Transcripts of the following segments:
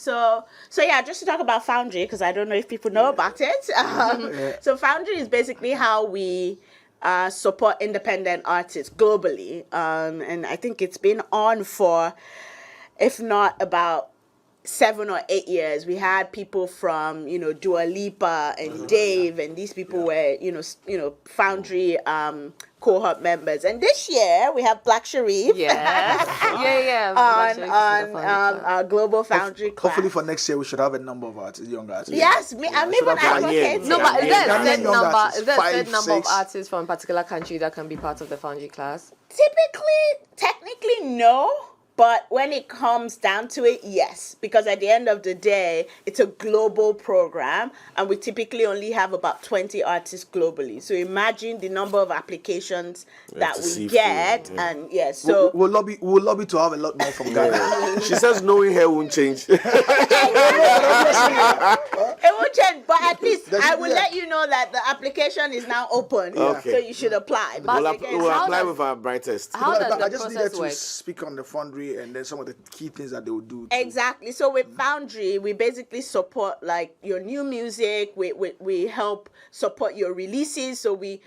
So yeah, just to talk about Foundry, because I don't know if people know about it. So Foundry is basically how we support independent artists globally. And I think it's been on for, if not about 7 or 8 years. We had people from, Dua Lipa and Dave, and these people were, Foundry cohort members. And this year we have Black Sherif. On our Global Foundry class. Hopefully for next year we should have a number of artists, young artists. Yes, I'm even advocating. No, but is there a set number of 6 artists from a particular country that can be part of the Foundry class? Technically, no. But when it comes down to it, yes, because at the end of the day, it's a global program, and we typically only have about 20 artists globally. So imagine the number of applications that we get, and so we'll lobby to have a lot more from Ghana. She says knowing her won't change. It won't change, but at least I will let you know that the application is now open, so you should apply. We'll apply with our brightest. How does the I just needed process to work? speak on the Foundry and then some of the key things that they will do. Exactly. So with Foundry, we basically support like your new music. We help support your releases. So we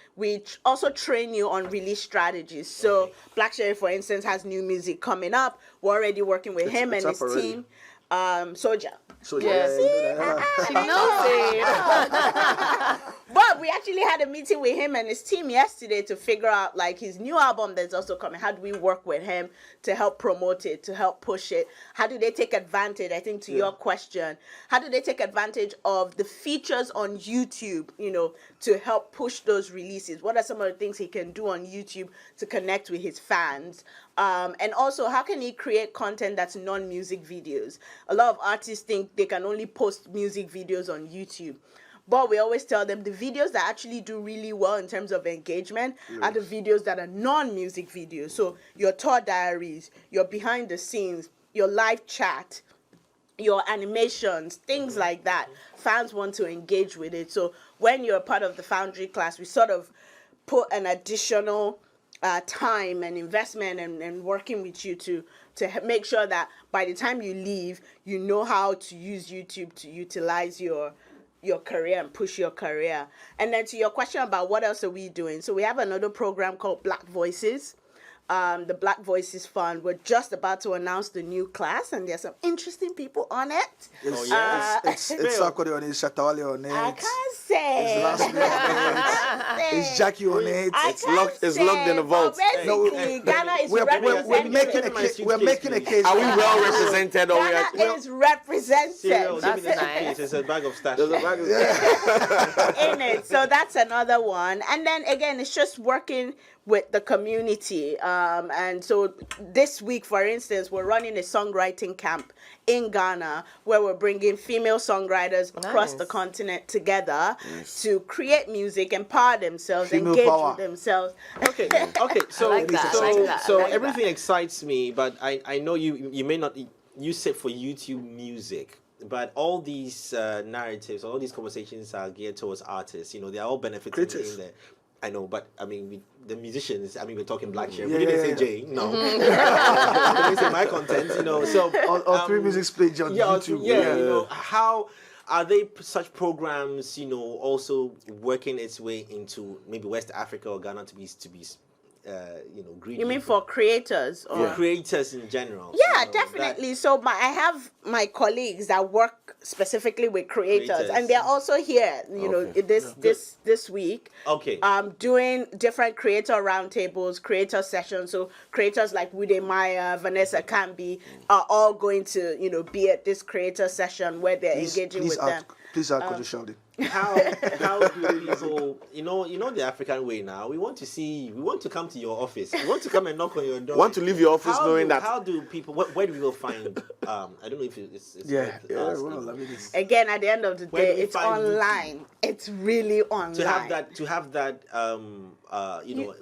also train you on release strategies. So Black Sherif, for instance, has new music coming up. We're already working with him and his team. SOJA. So She knows it. But we actually had a meeting with him and his team yesterday to figure out like his new album that's also coming. How do we work with him to help promote it, to help push it? How do they take advantage, I think to your question, how do they take advantage of the features on YouTube, to help push those releases? What are some of the things he can do on YouTube to connect with his fans? And also, how can he create content that's non-music videos? A lot of artists think they can only post music videos on YouTube. But we always tell them the videos that actually do really well in terms of engagement are the videos that are non-music videos. So your tour diaries, your behind the scenes, your live chat, your animations, things like that. Fans want to engage with it. So when you're a part of the Foundry class, we sort of put an additional time and investment and working with you to make sure that by the time you leave, you know how to use YouTube to utilize your career and push your career. And then to your question about what else are we doing, so we have another program called Black Voices. The Black Voices Fund. We're just about to announce the new class, and there's some interesting people on it. It's Sakode on it, Shatawale on it. I can't say. It's Last Minute on it. It's Jackie on it. It's locked in the vault. Basically, Ghana is represented. We're making a case. Are we well represented? Or Ghana is represented. That's nice. It's a bag of stash. In it. So that's another one. And then again, it's just working with the community. And so this week, for instance, we're running a songwriting camp in Ghana where we're bringing female songwriters across the continent together to create music, empower themselves, Female engage power. with themselves. Okay. So I like that. so I like everything excites me, but I know you may not use it for YouTube music. But all these narratives, all these conversations are geared towards artists. They're all benefiting Creators. in there. I know, but I mean, the musicians. I mean, we're talking Black Sherif. We didn't say Jay. No, we didn't say my content. So Or 3Music's page on YouTube. How are they such programs? Also working its way into maybe West Africa or Ghana to be greedy. You mean for creators? Or? For creators in general? Yeah, definitely. So I have my colleagues that work specifically with creators, and they're also here. This week. Okay. Doing different creator roundtables, creator sessions. So creators like Wude Maya, Vanessa Kambi are all going to be at this creator session where they're engaging with them. Please add Kojo Shaldi. How do people the African way now? We want to come to your office. We want to come and knock on your door. Want to leave your office knowing that. How do people? Where do we find? I don't know if it's Again, at the end of the day, it's online. It's really online. To have that. People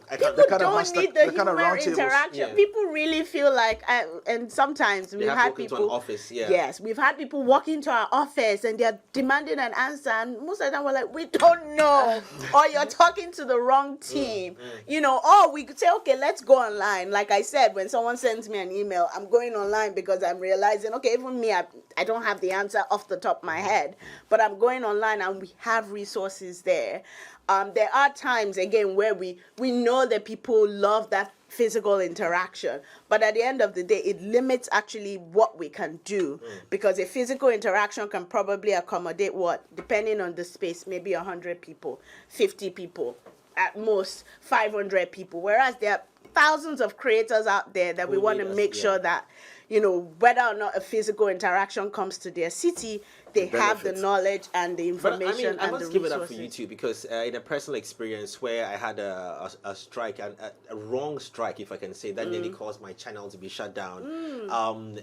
don't need the human interaction. Yeah. People really feel like, and sometimes we've had people. Into an office, yeah. Yes, we've had people walk into our office and they're demanding an answer, and most of the time we're like, we don't know, or you're talking to the wrong team, you know. Or we could say, okay, let's go online. Like I said, when someone sends me an email, I'm going online because I'm realizing, okay, even me, I don't have the answer off the top of my head, but I'm going online and we have resources there. There are times, again, where we know that people love that physical interaction, but at the end of the day, it limits actually what we can do, because a physical interaction can probably accommodate what, depending on the space, maybe 100 people, 50 people, at most 500 people, whereas there are thousands of creators out there that we want to make sure that, you know, whether or not a physical interaction comes to their city, they have the knowledge and the information. But I must give it up for YouTube, because in a personal experience where I had a strike, a wrong strike, if I can say, that nearly caused my channel to be shut down.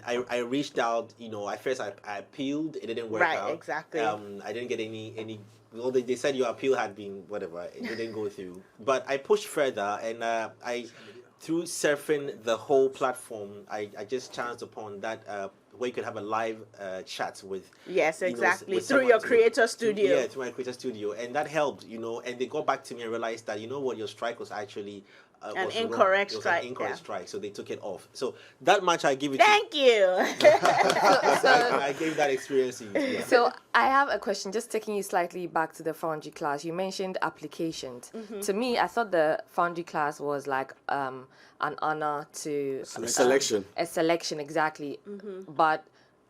I reached out, you know, at first I appealed, it didn't work out. Right, exactly. I didn't get any. Well, they said your appeal had been whatever, it didn't go through. But I pushed further, and through surfing the whole platform, I just chanced upon that where you could have a live chat with. Yes, exactly. With through your creator studio. Yeah, through my creator studio, and that helped, you know. And they got back to me and realized that, you know what, your strike was actually an incorrect strike. An incorrect strike, so they took it off. So that much I give it. Thank you. I gave that experience to you. Yeah. So I have a question, just taking you slightly back to the Foundry class. You mentioned applications. To me, I thought the Foundry class was like an honor to Selection. A selection, exactly. But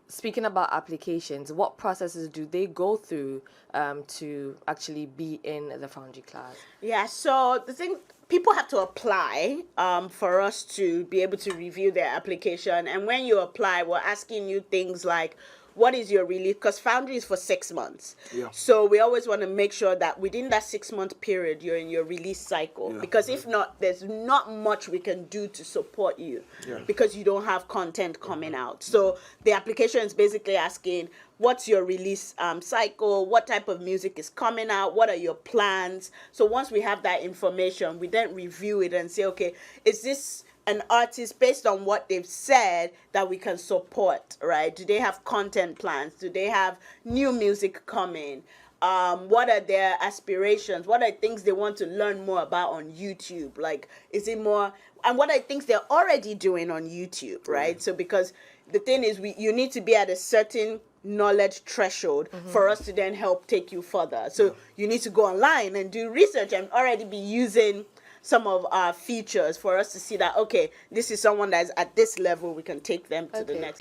speaking about applications, what processes do they go through to actually be in the Foundry class? Yeah, so the thing, people have to apply for us to be able to review their application. And when you apply, we're asking you things like, what is your release? Because Foundry is for 6 months. Yeah. So we always want to make sure that within that 6-month period, you're in your release cycle. Yeah. Because if not, there's not much we can do to support you, because you don't have content coming out. So the application is basically asking, what's your release cycle? What type of music is coming out? What are your plans? So once we have that information, we then review it and say, okay, is this an artist based on what they've said that we can support, right? Do they have content plans? Do they have new music coming? What are their aspirations? What are things they want to learn more about on YouTube? Like, is it more, and what are things they're already doing on YouTube, right? So because the thing is, you need to be at a certain knowledge threshold for us to then help take you further. So you need to go online and do research and already be using some of our features for us to see that, okay, this is someone that's at this level, we can take them to the next.